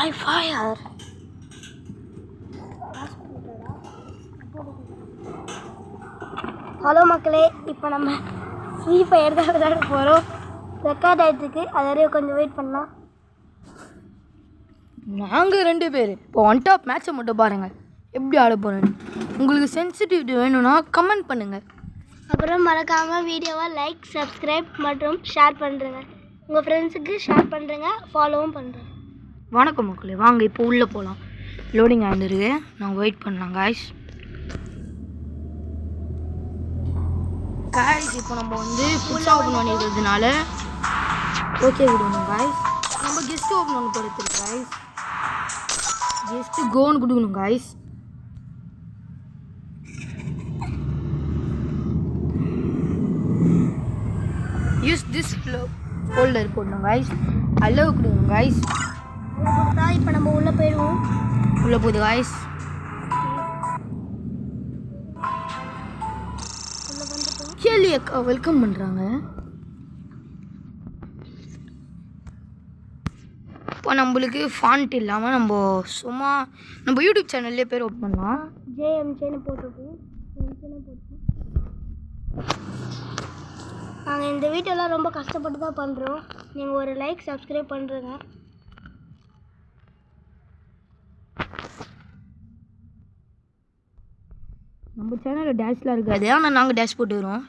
my fire. Hello மக்களே, இப்போ நம்ம ஃப்ரீ ஃபயர் தான் விளையாட போகிறோம். ரெக்கார்ட் ஆகிட்டுருக்கு, அது வரையும் கொஞ்சம் வெயிட் பண்ணலாம். நாங்கள் 2 பேர் இப்போ ஒன் டாப் மேட்ச்சை மட்டும் பாருங்கள் எப்படி ஆட போகிறேன்னு. உங்களுக்கு சென்சிட்டிவிட்டி வேணும்னா கமெண்ட் பண்ணுங்கள். அப்புறம் மறக்காமல் வீடியோவை லைக், சப்ஸ்கிரைப் மற்றும் ஷேர் பண்ணுறேங்க. உங்கள் ஃப்ரெண்ட்ஸுக்கு ஷேர் பண்ணுறேங்க, ஃபாலோவும் பண்ணுறேன். வணக்கம் மக்களே, வாங்க இப்போ உள்ளே போகலாம். லோடிங் ஆகிருக்கு, நாங்கள் வெயிட் பண்ணலாம் காய்ஸ். காய்ஸ் இப்போ நம்ம வந்து புதுசாக ஓப்பன் பண்ணிக்கிறதுனால ஓகே விடணும் காய்ஸ். நம்ம கெஸ்ட் ஓப்பன் ஒன்று கொடுத்துருக்கு காய்ஸ். கெஸ்ட்டு கோன்னு கொடுக்கணும் காய்ஸ். யூஸ் திஸ் ஃபோல்டர் போடணும் காய்ஸ். அலோவ் கொடுக்கணும் காய்ஸ். கொடுத்தா இப்போ நம்ம உள்ளே போயிடுவோம். உள்ளே போகுது காய்ஸ். உள்ளே வந்துட்டோம். கேள்வி அக்கா வெல்கம் பண்ணுறாங்க. இப்போ நம்மளுக்கு ஃபாண்ட் இல்லாமல் நம்ம சும்மா நம்ம யூடியூப் சேனல்லே பேர் ஓப்பன் பண்ணலாம். ஜேஎம்ஜேன்னு போட்டிருக்கோம். நாங்கள் இந்த வீடியோலாம் ரொம்ப கஷ்டப்பட்டு தான் பண்ணுறோம். நீங்கள் ஒரு லைக், சப்ஸ்கிரைப் பண்ணுறேங்க. நம்ம சேனலில் டேஷ்லாம் இருக்காது, ஆனால் நாங்கள் டேஷ் போட்டு வரோம்.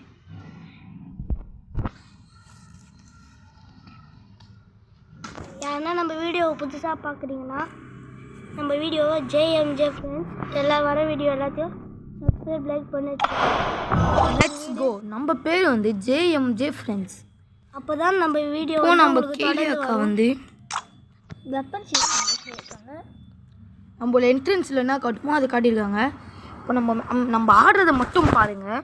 யாருன்னா நம்ம வீடியோவை புதுசாக பார்க்குறீங்கன்னா நம்ம வீடியோவை ஜேஎம்ஜே ஃப்ரெண்ட்ஸ் எல்லா வர வீடியோ எல்லாத்தையும் சப்ஸ்கிரைப், லைக் பண்ணி வச்சுக்கோங்க. Let's go. நம்ம பேர் வந்து ஜேஎம்ஜே ஃப்ரெண்ட்ஸ். அப்போ தான் நம்ம வீடியோ நம்ம கேள்வி அக்கா வந்து வெப்பன் இருக்காங்க. நம்மளோட என்ட்ரன்ஸில் என்ன காட்டுமோ அதை காட்டியிருக்காங்க. இப்போ நம்ம ஆடுறதை மட்டும் பாருங்கள்.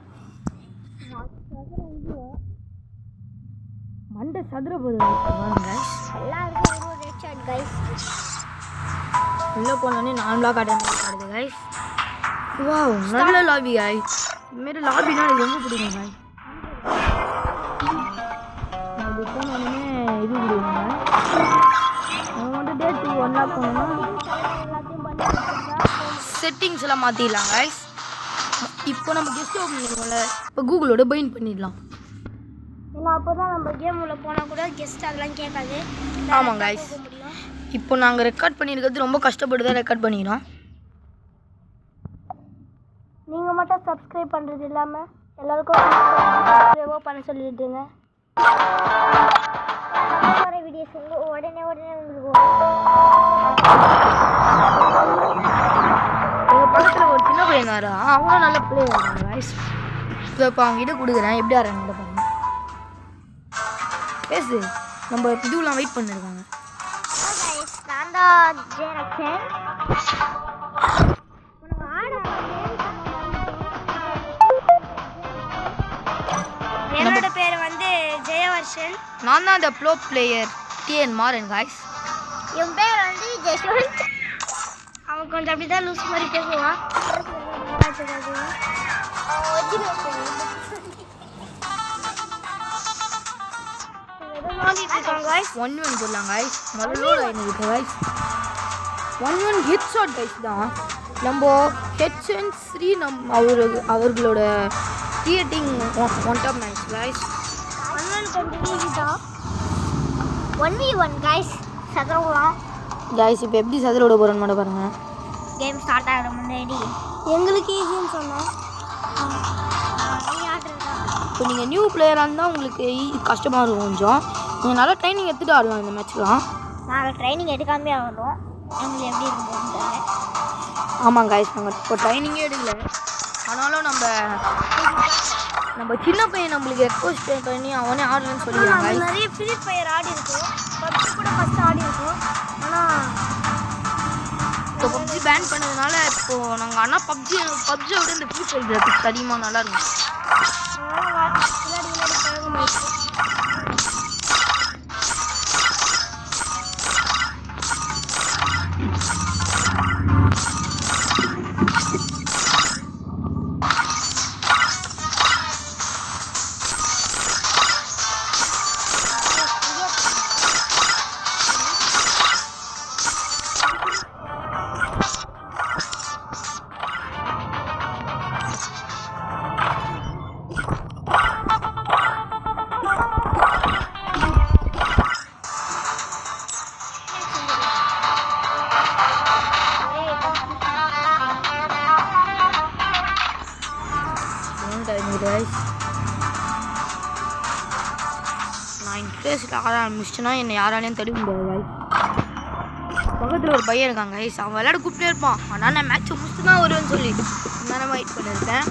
மண்டை சதுர போது பாருங்க. எல்லாருக்கும் ரெட் ஷாட் கைஸ். உள்ளே போனோடனே நார்மலாக காட்டுது கைஸ். வாவ், நல்ல லாபி கைஸ். இதுமாரி லாபினா எனக்கு ரொம்ப பிடிக்கும் கைஸ். நம்ம போனோடனே இது கொடுக்குங்க. நம்ம வந்து டேட் 1 போனோம்னா செட்டிங்ஸ் எல்லாம் மாற்றிடலாம் கைஸ். இப்போ நம்ம கெஸ்ட் ஓப்பன் பண்ணுவோம்ல, இப்போ கூகுளோட பைண்ட் பண்ணிடலாம். ஏன்னா அப்போ தான் நம்ம கேம் உள்ள போனால் கூட கெஸ்ட் அதெல்லாம் கேட்காது. ஆமாம் கைஸ். இப்போ நாங்கள் ரெக்கார்ட் பண்ணியிருக்கிறது ரொம்ப கஷ்டப்பட்டு தான் ரெக்கார்ட் பண்ணிக்கிறோம். நீங்கள் மட்டும் சப்ஸ்கிரைப் பண்ணுறது இல்லாமல் எல்லாருக்கும் சப்ஸ்கிரைபோ பண்ண சொல்லிட்டுங்க. வர வீடியோஸ் உடனே உங்களுக்கு எங்கள் பக்கத்தில் ஒரு சின்ன பையன் வர, அவங்களும் நல்ல பிளே வராங்க கைஸ். இப்போ அவங்ககிட்ட கொடுக்குறேன், எப்படி ஆடுறாங்க பாருங்க. பேசு, நம்ம இதுலாம் வெயிட் பண்ணிருக்காங்க. நான் தான் ஜெயரக்ஷன். என்னோட பேர் வந்து ஜெயவர்ஷன். நான் தான் அந்த ப்ளோ பிளேயர் டிஎன் மாறன் காய்ஸ். என் பேர் வந்து ஜெயவர்ஷன். அவன் கொஞ்சம் அப்படி தான் லூஸ் மாதிரி பேசுவான். 1-1 போடலாம் காய்ஸ். நல்ல ஆயிருக்கு காய்ஸ். 1-1 ஹெட் ஷாட் காய்ஸ் தான். நம்ம ஹெச்என் ஸ்ரீ அவர்களோட creating one top match guys. 1v1 guys. சதுரலாம் காய்ஸ். இப்போ எப்படி சதுர விட போகிறோன்னு மட்டும் பாருங்கள். கேம் ஸ்டார்ட் ஆகிற முன்னாடி எங்களுக்கு ஈஸின்னு சொன்னேன். இப்போ நீங்கள் நியூ பிளேயராக இருந்தால் உங்களுக்கு கஷ்டமாக இருக்கும் கொஞ்சம். நீங்கள் நல்லா ட்ரைனிங் எடுத்துகிட்டு ஆடலாம் இந்த மேட்ச்லாம். நாங்கள் ட்ரைனிங் எடுக்காமே ஆகணும். எங்களுக்கு எப்படி இருக்குன்னு. ஆமாம் காய்ஸ், நாங்கள் இப்போ ட்ரைனிங்கே எடுக்கல. ஆனாலும் நம்ம சின்ன பையன் நம்மளுக்கு ரெக்வஸ்ட் பண்ணி அவனே ஆடலன்னு சொல்லிடுறாங்க. நிறைய ஃப்ரீ ஃபயர் ஆடி இருக்கும், பப்ஜி கூட ஃபஸ்ட்டு ஆடி இருக்கும். ஆனால் இப்போ பப்ஜி பேன் பண்ணதுனால இப்போது நாங்கள் ஆனால் பப்ஜியை விட இந்த ஃப்ரீ ஃபயர் கிராஃபிக்ஸ் அதிகமாக நல்லாயிருக்கும். விளையாடி பழகமாயிடுச்சு. கைஸ். நான் இன்ட்ரெஸ்ட் ஆட ஆரம்பிச்சிட்டேன்னா என்னை யாராலையும் தடுக்க முடியாது கைஸ். பக்கத்தில் ஒரு பையன் இருக்காங்க கைஸ், அவன் விளையாட கூப்பிட்டே இருப்பான். ஆனால் நான் மேட்ச்சை முடிச்சுட்டு தான் வருவேன்னு சொல்லி நான் வெயிட் பண்ணியிருக்கேன்.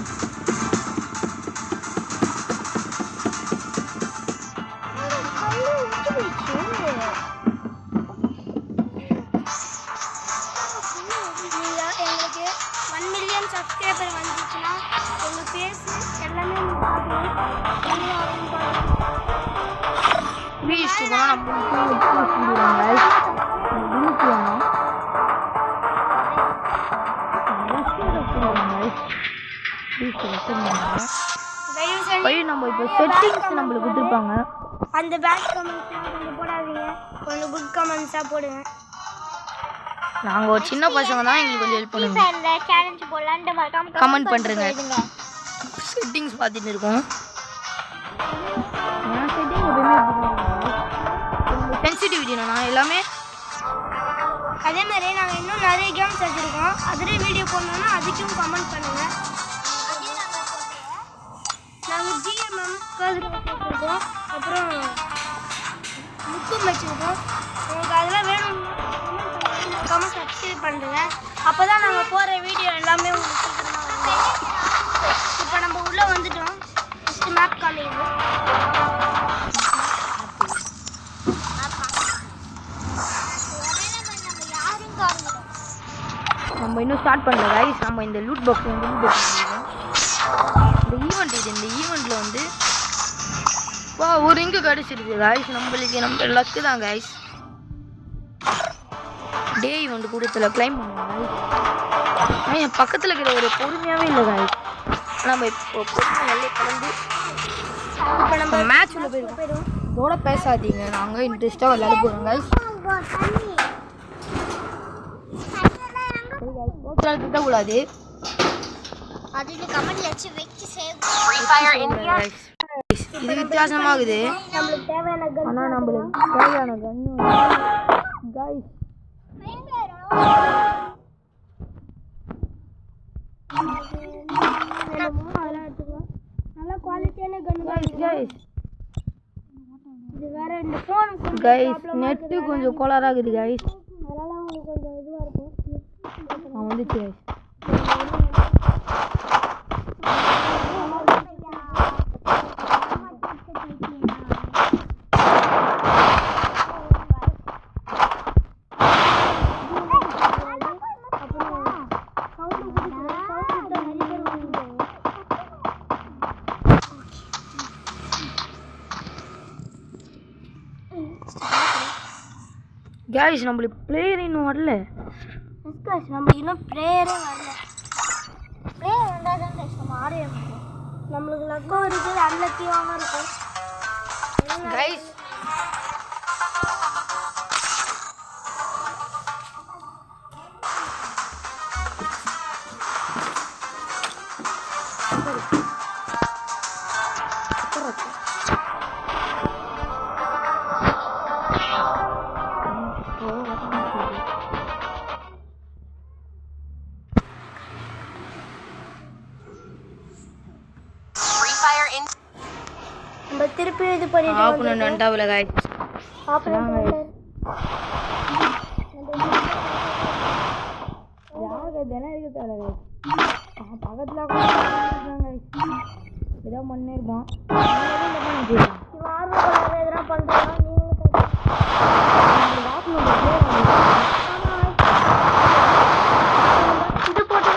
எங்களுக்கு 1 மில்லியன் சப்ஸ்கிரைபர் வந்துச்சுன்னா உங்கள் ஃபேஸ் எல்லாமே நம்ம இப்போ செட்டிங்ஸ் நம்மளுக்கு கொடுத்துருப்பாங்க. அந்த பேட் கமெண்ட்ஸ் கொஞ்சம் போடாதீங்க, கொஞ்சம் குட் கமெண்ட்ஸாக போடுங்க. நாங்கள் ஒரு சின்ன பசங்க தான், எங்களுக்கு கொஞ்சம் ஹெல்ப் பண்ணுங்க. சேலஞ்ச் போடலான்னு கமெண்ட் பண்ணுறேங்க. செட்டிங்ஸ் பார்த்துட்டு இருக்கோம். என் செட்டிங் எப்பவுமே சென்சிட்டிவிட்டினா எல்லாமே. அதே மாதிரி நாங்கள் இன்னும் நிறைய கேம்ஸ் வச்சுருக்கோம், அதிலே வீடியோ போடணுன்னா அதுக்கும் கமெண்ட் பண்ணுங்கள். நாங்கள் ஜிஎம்எம் வச்சுருக்கோம், அப்புறம் புக்கும் வச்சுருக்கோம். உங்களுக்கு அதெல்லாம் வேணும் கமெண்ட் சப்ஸ்கிரைப் பண்ணுறேங்க. அப்போ தான் நாங்கள் போகிற வீடியோ எல்லாமே உங்களுக்கு சீக்கிரமாக வரும். இப்போ நம்ம உள்ளே வந்துட்டோம். ஃபஸ்ட்டு மேப் காமிங்க. நம்ம இன்னும் ஸ்டார்ட் பண்ணல கைஸ். நம்ம இந்த லூட் பாக்ஸ் வந்து இந்த ஈவெண்ட் இது. இந்த ஈவெண்ட்டில் வந்து ஒரு இங்கு கிடச்சிருக்கு கைஸ். நம்மளுக்கு நம்ம லக்கு தான் கைஸ். டே ஈவெண்ட் கூடத்தில் கிளைம் பண்ணுவோம் கைஸ். என் பக்கத்தில் இருக்கிற ஒரு பொறுமையாகவே இல்லை கைஸ். நம்ம இப்போ பொறுமையாலே கலந்து இப்போ நம்ம மேட்ச் உள்ள போயிடுவோம். இதோட பேசாதீங்க, நாங்கள் இன்ட்ரெஸ்ட்டாக விளையாட போகிறோம் கைஸ். திட்டக்கூடாது. இது வித்தியாசமாகுது. ஆனால் நம்மளுக்கு தேவையான கன்னு கைஸ் நல்லா குவாலிட்டியான கன்னு கைஸ். இது வேற இந்த ஃபோன் கைஸ் நெட்டு கொஞ்சம் கோளாறாகுது கைஸ். அதனால உங்களுக்கு கொஞ்சம் இதுவாக இருக்கும். வந்துச்சு கைஸ். கைஸ் நம்மளுக்கு பிளேயர் இன்னும் வரல. நம்ம இன்னும் ப்ரேயரே வரல. ப்ரேயர் வந்தால் தான் நம்ம ஆட முடியும். நம்மளுக்கு லக்கம் இருக்குது, அன்லக்கியாகவும் இருக்கும் கைஸ். நம்ம திருப்பி இது பண்ணிட்டு வந்துட்டாவுல கைஸ். பக்கத்தில் ஏதோ மண்ணே இருப்பான். எதனா பண்ணுறோம். இது போட்டு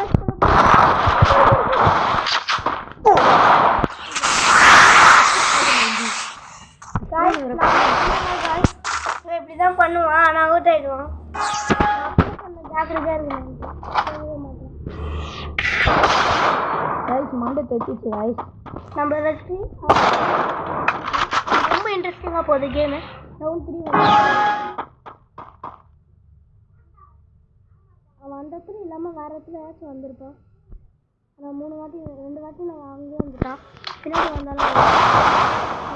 இப்படிதான் பண்ணுவான், ஆனால் அவுட் ஆயிடுவான். ஜாக்கிரதையா இருக்கு. மண்டை தைச்சிச்சு கைஸ். நம்ம வச்சு ரொம்ப இன்ட்ரெஸ்டிங்காக போகுது கேமு. ரவுண்ட் 3 அவன் அந்த இடத்துல இல்லாமல் வேறு இடத்துல ஏதாச்சும் வந்திருப்பான். ஆனால் 2 வாட்டி நான் அங்கேயே வந்துட்டான். பின்னாடி வந்தாலும்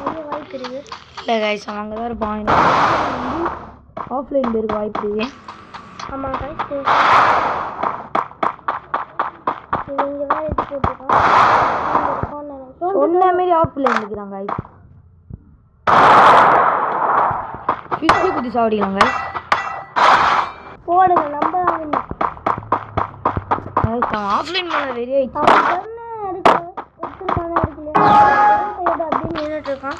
நிறைய வாய்ப்பு இருக்குது. இல்லை கைஸ் அவன் அங்கே தான் இருப்பான். ஆஃப்லைன் இருக்க வாய்ப்பு இருக்குது. ஆமாம் கைஸ். இது இங்கே தான் எடுத்து போட்டுருக்கோம். சொன்ன மாரி ஆஃப்ல இருந்துக்கிறாங்க guys. ஃபிஷ்ஷு குதி சாவடிக்கலாம் guys. போடுங்க நம்ம தான் guys அவன் ஆஃப்லைன் மேலே வெறி ஆயிடுச்சு. அவன் கண்ணு எடுத்துருக்கானே எடுக்கலையா அப்படின்னு நின்றுட்டு இருக்கான்.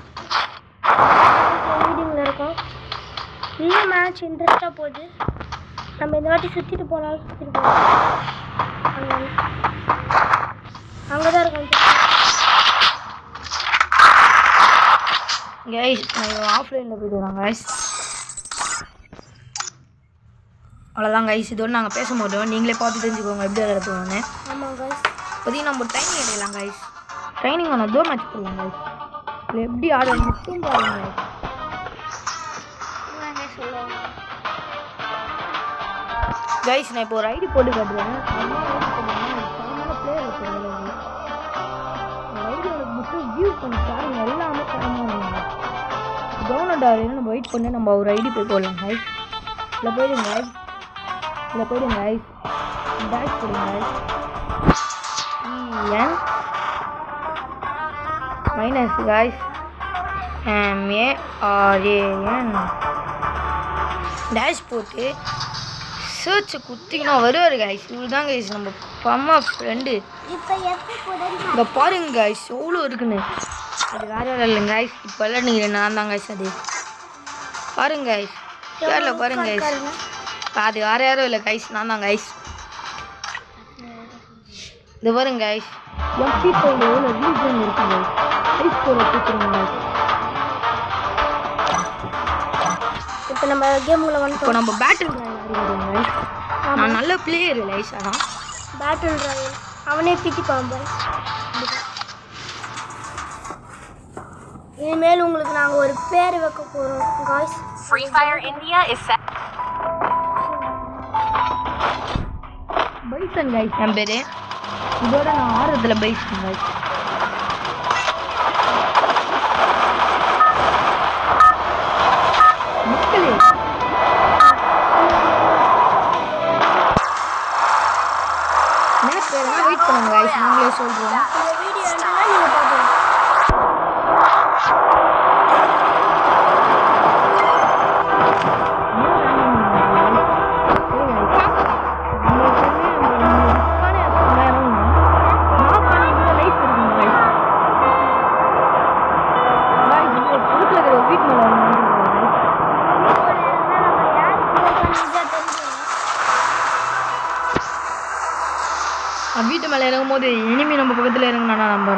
ரீடிங்கில் இருக்கோம். இன்னும் மேட்ச் இன்ட்ரெஸ்டாக போகுது. நம்ம இந்த வாட்டி சுற்றிட்டு போனாலும் சுற்றிட்டு போகலாம். அங்கே தான் இருக்கோம். கைஸ் நான் ஆஃப்லைனில் போயிட்டு வரோம் கைஸ். அவ்வளோதான் கைஸ், இதோடு நாங்கள் பேச மாட்டோம். நீங்களே பார்த்து தெரிஞ்சுக்கோங்க எப்படி விளையாடுவோன்னு. ஆமாம் கைஸ், இப்போதையும் நம்ம ட்ரைனிங் அடையலாம் கைஸ். ட்ரைனிங் ஆனால் தோ மேட்ச் போடலாம் கைஸ். இல்லை எப்படி ஆடணும் மட்டும் பாருங்க கைஸ். நான் இப்போ ஒரு ஐடி போட்டு காட்டுறேன். பிளேயர் ஐடி எனக்கு மட்டும் வியூ பண்ணி பாருங்க, எல்லாமே தரமாக டவுன்லோட் ஆகுதுன்னு நம்ம வெயிட் பண்ணி நம்ம ஒரு ஐடி போய் போடலாம் கைஸ். இல்லை போயிடுங்க கைஸ், இல்லை போயிடுங்க கைஸ், பேக் போடுங்க guys. EN minus guys MARAN dash போட்டு சர்ச் குத்திங்கன்னா வருவார் கைஸ். இவர் தான் கைஸ் நம்ம அம்மா ஃப்ரெண்டு. இங்கே பாருங்க கைஸ் எவ்வளோ இருக்குன்னு. அது வேறு வேறு இல்லைங்க கைஸ், இப்போ விளையாடுங்க நான் தான் கைஸ். அது பாருங்க கைஸ், கேரில் பாருங்க கைஸ், அது வேறு யாரும் இல்லை கைஸ், நான் தான் கைஸ். இது பாருங்க கைஸ், MP ஃபைல் எவ்வளோ ரீசன் இருக்கு கைஸ். கைஸ் போல கூப்பிடுங்க கைஸ். இப்போ நம்ம கேமுக்குள்ள வந்து இப்போ நம்ம பேட்டில் கைஸ். நான் நல்ல பிளேயர் கைஸ். அதான் பேட்டில் ராயல் அவனே பிடி பாம்பு. இனிமேல் உங்களுக்கு நாங்கள் ஒரு பேர் வைக்க போகிறோம் guys. Free Fire India is set. Bison guys என் பேர். இதோட நான் ஆறுதல் பைசன் கைஸ். மக்களே வெயிட் பண்ணுங்க கைஸ், நாங்களே சொல்கிறோம். இந்த வீடியோ என்னன்னா நீங்கள் பார்க்கலாம். வீட்டு மேலே இறங்கும் போது இனிமே நம்ம பக்கத்தில் இறங்கினா நம்ம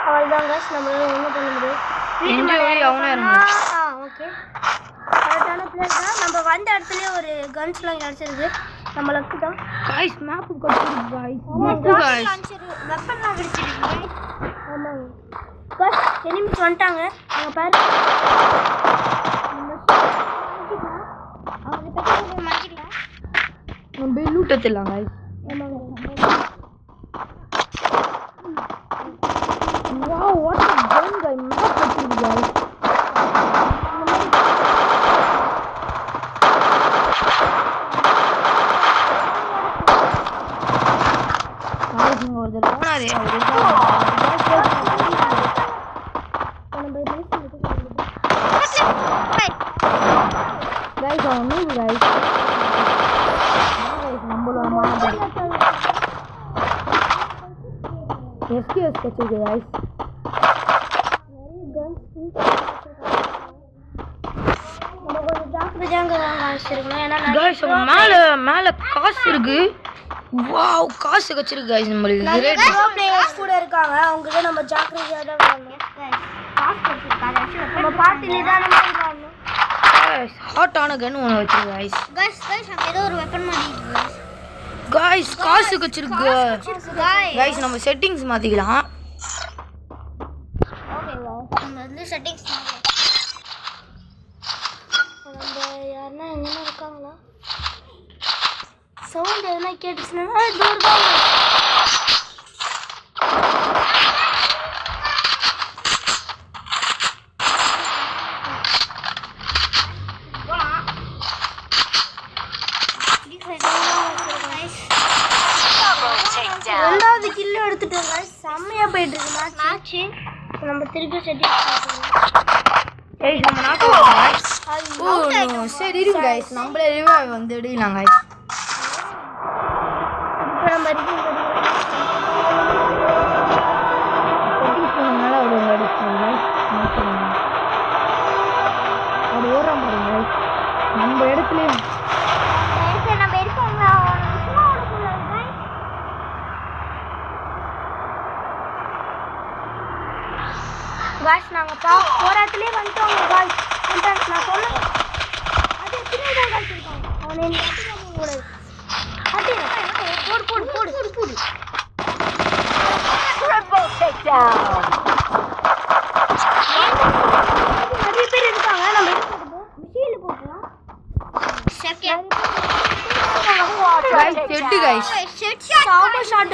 அவ்வளோதான் காசு, நம்மளால ஒன்றும் பண்ண முடியாது. அவனா இறங்கணும். ஓகே, கரெக்டான பிளேஸ் தான். நம்ம வந்த இடத்துலயே ஒரு கன்ஸ்லாம் கிடச்சிருக்கு. நம்ம லக்கு தான் காய்ஸ். மேப்பு கிடச்சிருக்கு காய்ஸ். வெப்பன்லாம் கிடச்சிருக்கு. ஆமாங்க காய்ஸ், எனிமிஸ் வந்துட்டாங்க. அவங்க பாரு, நம்ம போய் லூட் எடுத்துடலாம் guys. Wow, what a gun guy, map வச்சிருக்கு guys. guys நீங்க ஒரு தடவை போனாரே அவரு guys அவன் மூவ் guys. நம்மளோட மானத்தை SKS வச்சிருக்கு guys. மேல காசு இருக்கு. வாவ், காசு வச்சிருக்கு guys. நம்மளுக்கு பிளேயர்ஸ் கூட இருக்காங்க, அவங்க கிட்ட நம்ம ஜாக்கிரதையா தான் வரணும். காசு வச்சிருக்காங்க, நம்ம பார்த்து நிதானமா இருக்கணும். ஹாட்டான கன் ஒன்று வச்சிருக்கு guys. அங்க ஏதோ ஒரு வெப்பன் மாட்டிருக்கு guys. காசு வச்சிருக்கு guys. நம்ம செட்டிங்ஸ் மாத்திக்கலாம். நம்ம வந்து செட்டிங்ஸ் நம்ம யாருன்னா எங்கன்னா இருக்காங்களா? சவுண்ட் எதுனா கேட்டுச்சுன்னா தூரம் Double takedown. கில்லு எடுத்துட்டோம் guys. செம்மையா போயிட்டு இருக்கு மேட்ச். நம்ம திருப்பி செட் கைஸ் நம்ம நாக்கு गाइस. ஓ நோ சரி இருங்க गाइस. நம்மளே ரிவைவ் வந்து எடுக்கலாம் गाइस. இப்போ நம்ம ரிவ்யூ பண்ணனால ஒரு அடிச்சோம் गाइस. அது ஓரம் பாருங்க गाइस. நம்ம இடத்துலயே நம்ம இருக்கோங்க சும்மா ஓடக்கூடாது guys. guys நாங்க போராட்டத்திலே வந்துட்டோம் guys. நான் சொன்னேன் அது பின்னாடி தான் guys இருக்காங்க. அவனை என்ன அடிக்காம கூடாது. போடு. Triple takedown. நிறைய பேர் இருக்காங்க. நம்ம மிஷினில் போகலாம். Guys set guys. சாம ஷாட்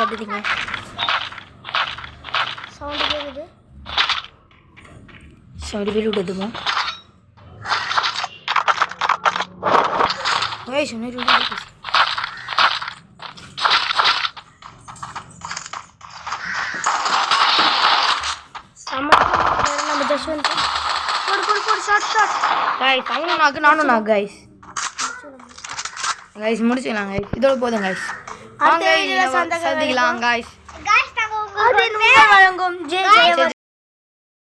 கத்துட்டீங்க. சவுண்ட் கேக்குது. சரி விடுதுமா. गाइस சும்மா விடுங்க. நம்ம ஜஸ்வந்த் போடு ஷாட் गाइस அவனும் நானும் நாக்கு गाइस. गाइस முடிச்சிடலாம் गाइस. இதோட போதும் गाइस. அடுத்த வீடியோல சந்திக்கலாம் गाइस.